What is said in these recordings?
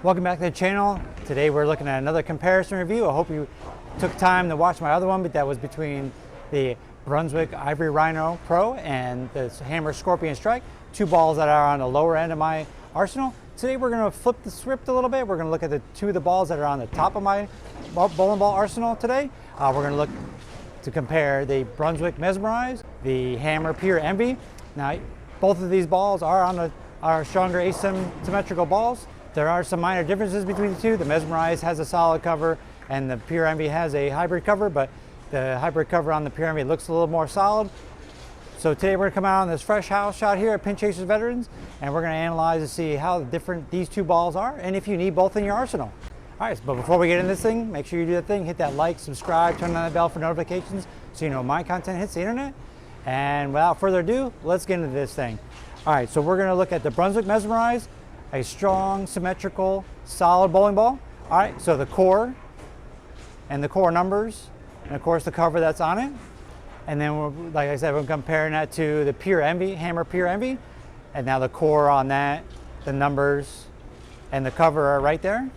Welcome back to the channel. Today we're looking at another comparison review. I hope you took time to watch my other one, but that was between the Brunswick Ivory Rhino Pro and the Hammer Scorpion Strike, two balls that are on the lower end of my arsenal. Today we're going to flip the script a little bit. We're going to look at the two of the balls that are on the top of my bowling ball arsenal today. We're going to look to compare the Brunswick Mesmerize, the Hammer Pure Envy. Now, both of these balls are stronger asymmetrical balls. There are some minor differences between the two. The Mesmerize has a solid cover and the Pure Envy has a hybrid cover, but the hybrid cover on the Pure Envy looks a little more solid. So today we're going to come out on this fresh house shot here at Pin Chasers Veterans, and we're going to analyze to see how different these two balls are and if you need both in your arsenal. All right, but before we get into this thing, make sure you do that thing, hit that like, subscribe, turn on that bell for notifications so you know my content hits the internet. And without further ado, let's get into this thing. All right, so we're going to look at the Brunswick Mesmerize, a strong, symmetrical, solid bowling ball. All right, so the core and the core numbers, and of course the cover that's on it. And then, like I said, we're comparing that to the Pure Envy, Hammer Pure Envy. And now the core on that, the numbers, and the cover are right there.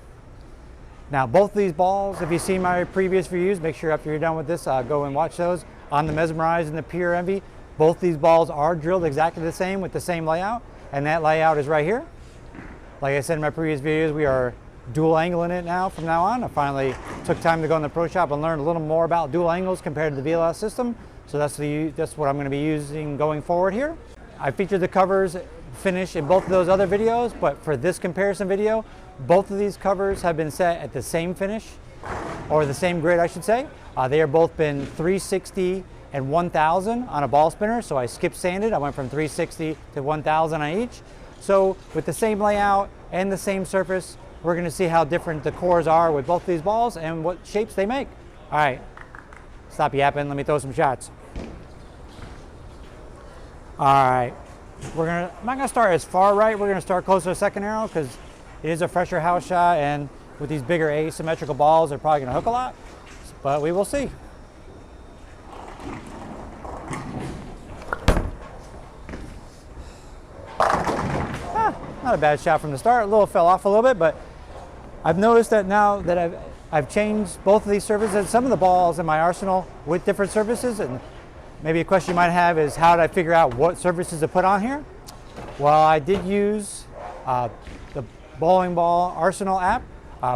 Now, both of these balls, if you've seen my previous reviews, make sure after you're done with this, go and watch those on the Mesmerize and the Pure Envy. Both these balls are drilled exactly the same with the same layout, and that layout is right here. Like I said in my previous videos, we are dual angling it now from now on. I finally took time to go in the pro shop and learn a little more about dual angles compared to the VLS system. So that's what I'm going to be using going forward here. I featured the covers finish in both of those other videos, but for this comparison video, both of these covers have been set at the same finish, or the same grade I should say. They are both been 360 and 1000 on a ball spinner, so I skipped sanded. I went from 360 to 1000 on each. So with the same layout and the same surface, we're going to see how different the cores are with both these balls and what shapes they make. All right, stop yapping, let me throw some shots. All right, I'm not going to start as far right, we're going to start closer to the second arrow because it is a fresher house shot, and with these bigger asymmetrical balls, they're probably going to hook a lot, but we will see. Not a bad shot from the start. A little fell off a little bit, but I've noticed that now that I've changed both of these surfaces, some of the balls in my arsenal with different surfaces, and maybe a question you might have is how did I figure out what surfaces to put on here? Well, I did use the Bowling Ball Arsenal app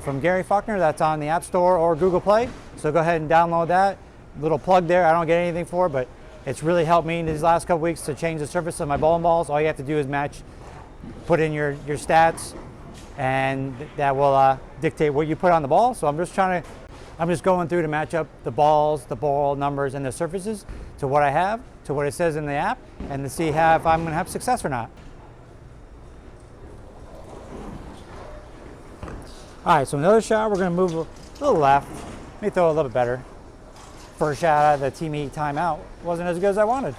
from Gary Faulkner. That's on the App Store or Google Play. So go ahead and download that. Little plug there. I don't get anything for it, but it's really helped me in these last couple weeks to change the surface of my bowling balls. All you have to do is put in your stats, and that will dictate what you put on the ball. So I'm just going through to match up the balls, the ball numbers, and the surfaces to what I have, to what it says in the app, and to see if I'm going to have success or not. All right, so another shot, we're going to move a little left. Let me throw a little bit better. First shot out of the team heat timeout wasn't as good as I wanted.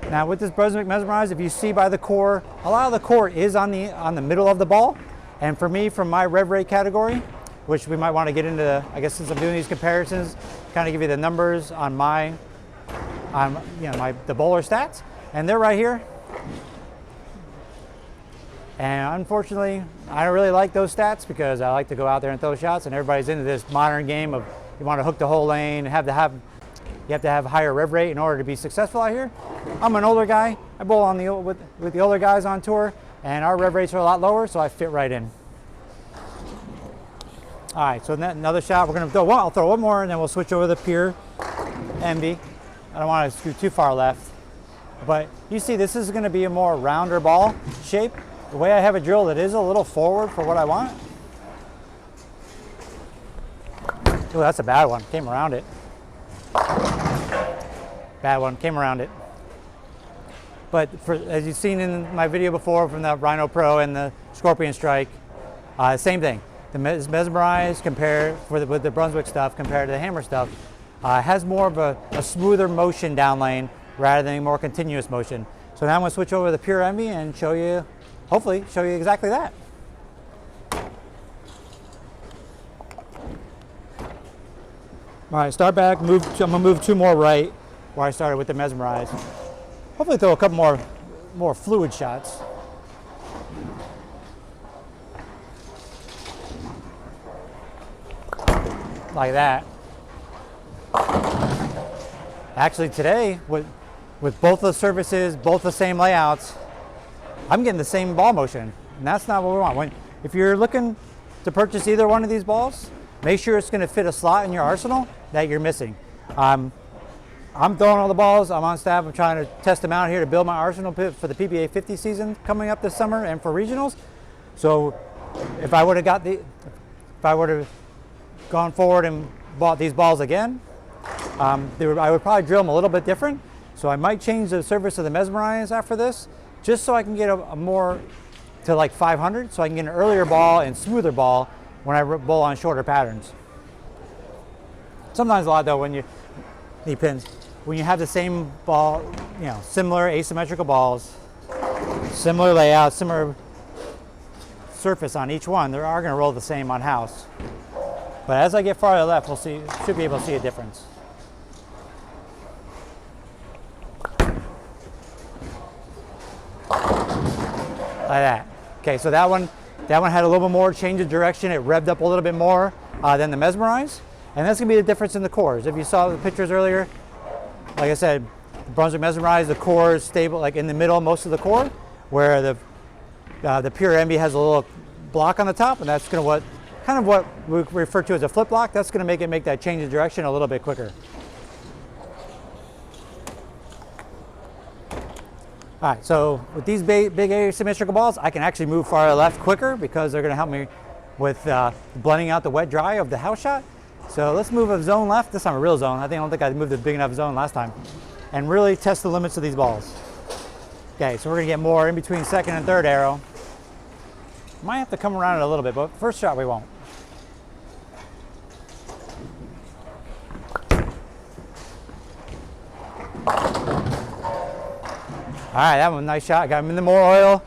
Now with this Brunswick Mesmerize, if you see by the core, a lot of the core is on the middle of the ball. And for me, from my rev rate category, which we might want to get into, I guess since I'm doing these comparisons, kind of give you the numbers on the bowler stats, and they're right here. And unfortunately, I don't really like those stats because I like to go out there and throw shots, and everybody's into this modern game of you want to hook the whole lane, you have to have higher rev rate in order to be successful out here. I'm an older guy. I bowl with the older guys on tour, and our rev rates are a lot lower, so I fit right in. All right, so another shot. We're going to throw I'll throw one more, and then we'll switch over to the Pure Envy. I don't want to scoot too far left, but you see this is going to be a more rounder ball shape. The way I have it drilled, it is a little forward for what I want. Oh, that's a bad one. Came around it. Bad one, came around it. But as you've seen in my video before from the Rhino Pro and the Scorpion Strike, same thing. The Mesmerize with the Brunswick stuff compared to the Hammer stuff has more of a smoother motion down lane rather than a more continuous motion. So now I'm going to switch over to the Pure Envy and hopefully show you exactly that. All right, start back, I'm gonna move two more right. where I started with the Mesmerize. Hopefully throw a couple more fluid shots. Like that. Actually today, with both the surfaces, both the same layouts, I'm getting the same ball motion, and that's not what we want. If you're looking to purchase either one of these balls, make sure it's going to fit a slot in your arsenal that you're missing. I'm throwing all the balls. I'm on staff. I'm trying to test them out here to build my arsenal for the PBA 50 season coming up this summer and for regionals. So if I would have gone forward and bought these balls again, I would probably drill them a little bit different. So I might change the surface of the Mesmerize after this, just so I can get a more to like 500, so I can get an earlier ball and smoother ball when I bowl on shorter patterns. Sometimes a lot though when you need pins, when you have the same ball, you know, similar asymmetrical balls, similar layout, similar surface on each one, they are going to roll the same on house. But as I get farther left, should be able to see a difference. Like that. Okay, so that one had a little bit more change of direction. It revved up a little bit more than the Mesmerize, and that's gonna be the difference in the cores. If you saw the pictures earlier, like I said, the Brunswick Mesmerize, the core is stable, like in the middle, most of the core, where the Pure Envy has a little block on the top, and that's gonna kind of what we refer to as a flip block. That's gonna make that change of direction a little bit quicker. All right, so with these big asymmetrical balls, I can actually move farther left quicker because they're going to help me with blending out the wet dry of the house shot. So let's move a zone left, this time a real zone. I don't think I moved a big enough zone last time, and really test the limits of these balls. Okay, so we're going to get more in between second and third arrow. Might have to come around it a little bit, but first shot we won't. All right, that one, nice shot. Got him in the more oil,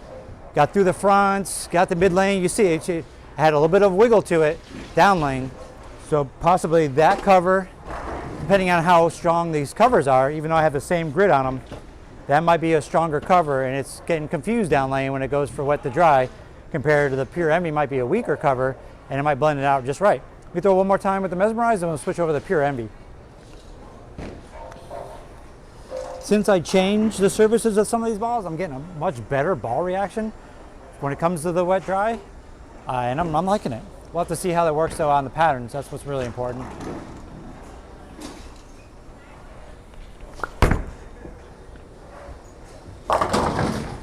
got through the fronts, got the mid lane. You see it had a little bit of wiggle to it, down lane. So possibly that cover, depending on how strong these covers are, even though I have the same grid on them, that might be a stronger cover, and it's getting confused down lane when it goes for wet to dry, compared to the Pure Envy might be a weaker cover, and it might blend it out just right. We throw one more time with the Mesmerize, and we'll switch over to the Pure Envy. Since I changed the surfaces of some of these balls, I'm getting a much better ball reaction when it comes to the wet dry, and I'm liking it. We'll have to see how that works though on the patterns. That's what's really important.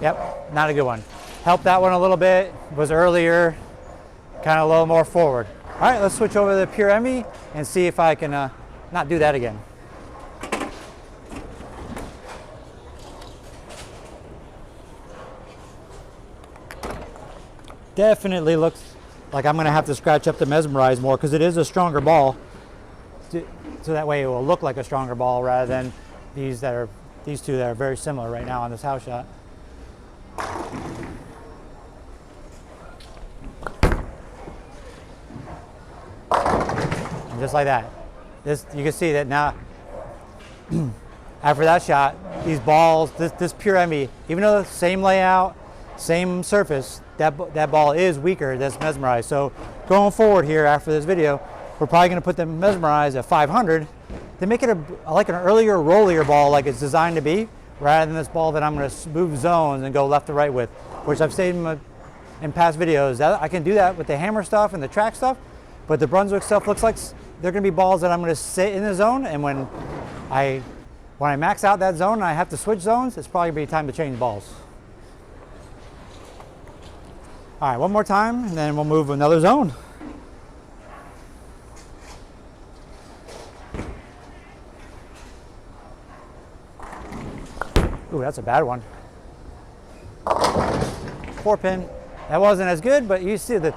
Yep, not a good one. Helped that one a little bit, was earlier, kind of a little more forward. All right, let's switch over to the Pure Envy and see if I can not do that again. Definitely looks like I'm going to have to scratch up the Mesmerize more because it is a stronger ball. So that way it will look like a stronger ball rather than these two that are very similar right now on this house shot. And just like that. You can see that now, after that shot, these balls, this Pure Envy, even though the same layout, same surface, that ball is weaker than this Mesmerize. So going forward here after this video, we're probably going to put the Mesmerize at 500 to make it like an earlier, rollier ball like it's designed to be, rather than this ball that I'm going to move zones and go left to right with, which I've stated in past videos. That I can do that with the hammer stuff and the track stuff, but the Brunswick stuff looks like they're going to be balls that I'm going to sit in the zone, and when I max out that zone and I have to switch zones, it's probably going to be time to change balls. All right, one more time, and then we'll move another zone. Ooh, that's a bad one. 4-pin. That wasn't as good, but you see that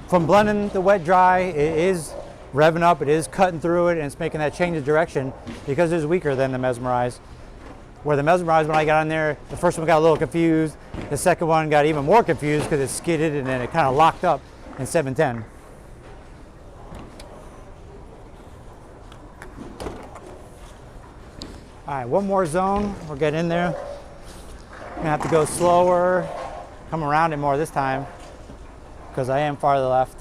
from blending the wet dry, it is revving up, it is cutting through it, and it's making that change of direction because it's weaker than the Mesmerize. Where the Mesmerize, when I got on there, the first one got a little confused. The second one got even more confused because it skidded and then it kind of locked up in 710. All All right, one more zone. We'll get in there. Gonna have to go slower, come around it more this time because I am farther left.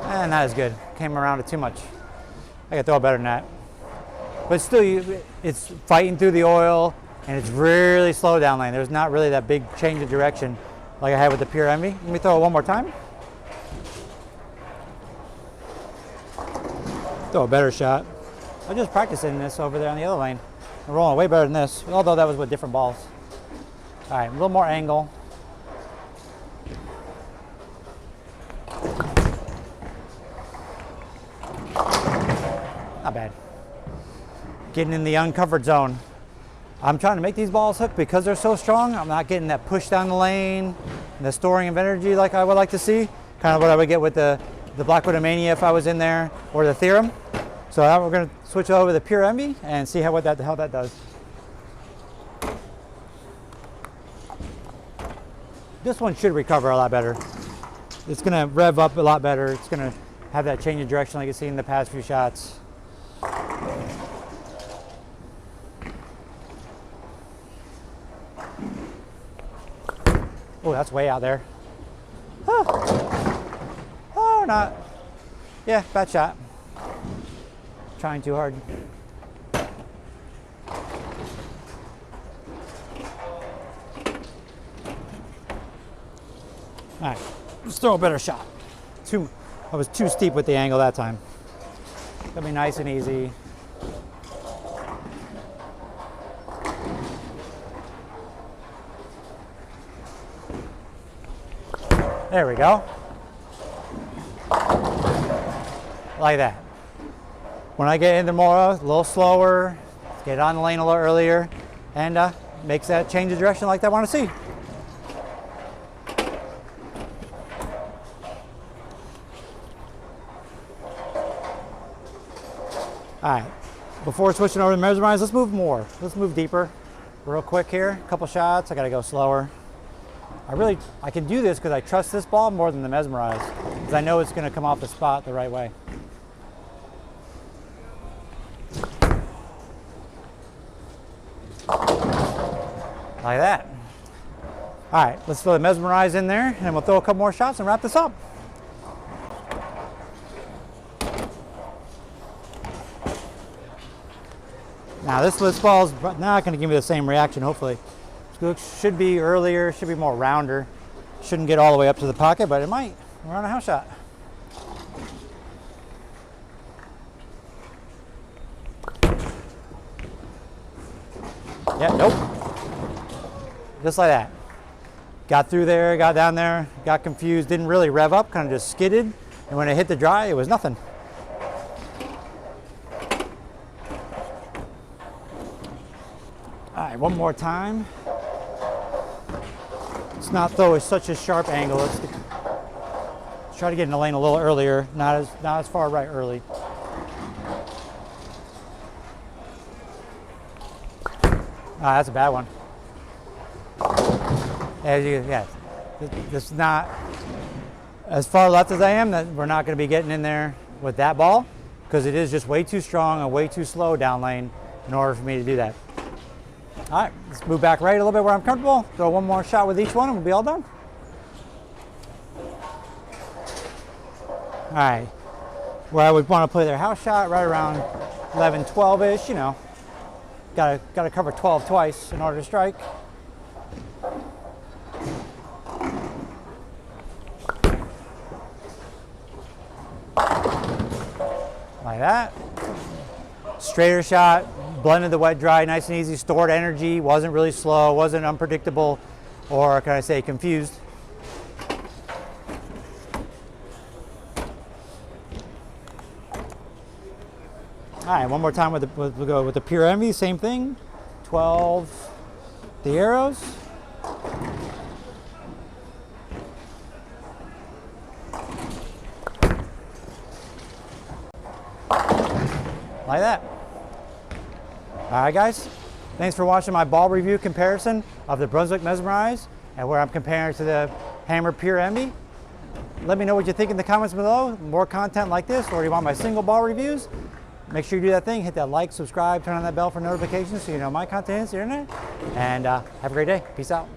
And not as good. Came around it too much. I could throw better than that. But still, it's fighting through the oil and it's really slow down lane. There's not really that big change of direction like I had with the Pure Envy. Let me throw it one more time. Throw a better shot. I was just practicing this over there on the other lane. I'm rolling way better than this, although that was with different balls. All right, a little more angle. Not bad. Getting in the uncovered zone. I'm trying to make these balls hook because they're so strong. I'm not getting that push down the lane and the storing of energy like I would like to see. Kind of what I would get with the Blackwood Mania if I was in there, or the Theorem. So now we're going to switch over to the Pure Envy and see how that does. This one should recover a lot better. It's going to rev up a lot better. It's going to have that change of direction like you've seen in the past few shots. Oh, that's way out there. Oh, not. Yeah, bad shot. Trying too hard. All right, let's throw a better shot. I was too steep with the angle that time. Gonna be nice and easy. There we go. Like that. When I get into more, a little slower, get on the lane a little earlier, and makes that change of direction like I want to see. All right, before switching over to Mesmerize, let's move more. Let's move deeper real quick here. A couple shots, I gotta go slower. I can do this because I trust this ball more than the Mesmerize, because I know it's gonna come off the spot the right way. Like that. All right, let's throw the Mesmerize in there and we'll throw a couple more shots and wrap this up. Now this ball's not going to give me the same reaction, hopefully. This should be earlier, should be more rounder. Shouldn't get all the way up to the pocket, but it might. We're on a house shot. Yeah, nope. Just like that. Got through there, got down there, got confused, didn't really rev up, kind of just skidded. And when it hit the dry, it was nothing. All right, one more time. Let's not throw such a sharp angle. Let's try to get in the lane a little earlier, not as far right early. Ah, that's a bad one. This is not as far left as I am. That we're not going to be getting in there with that ball because it is just way too strong and way too slow down lane in order for me to do that. All right, let's move back right a little bit where I'm comfortable. Throw one more shot with each one and we'll be all done. All right, where I would want to play their house shot right around 11, 12-ish, you know. Gotta cover 12 twice in order to strike. Like that. Straighter shot, blended the wet dry, nice and easy, stored energy, wasn't really slow, wasn't unpredictable, or can I say confused. All right, one more time we'll go with the Pure Envy, same thing. 12, the arrows. Like that. All right, guys. Thanks for watching my ball review comparison of the Brunswick Mesmerize and where I'm comparing to the Hammer Pure Envy. Let me know what you think in the comments below. More content like this, or you want my single ball reviews? Make sure you do that thing, hit that like, subscribe, turn on that bell for notifications so you know my content hits the internet. And have a great day. Peace out.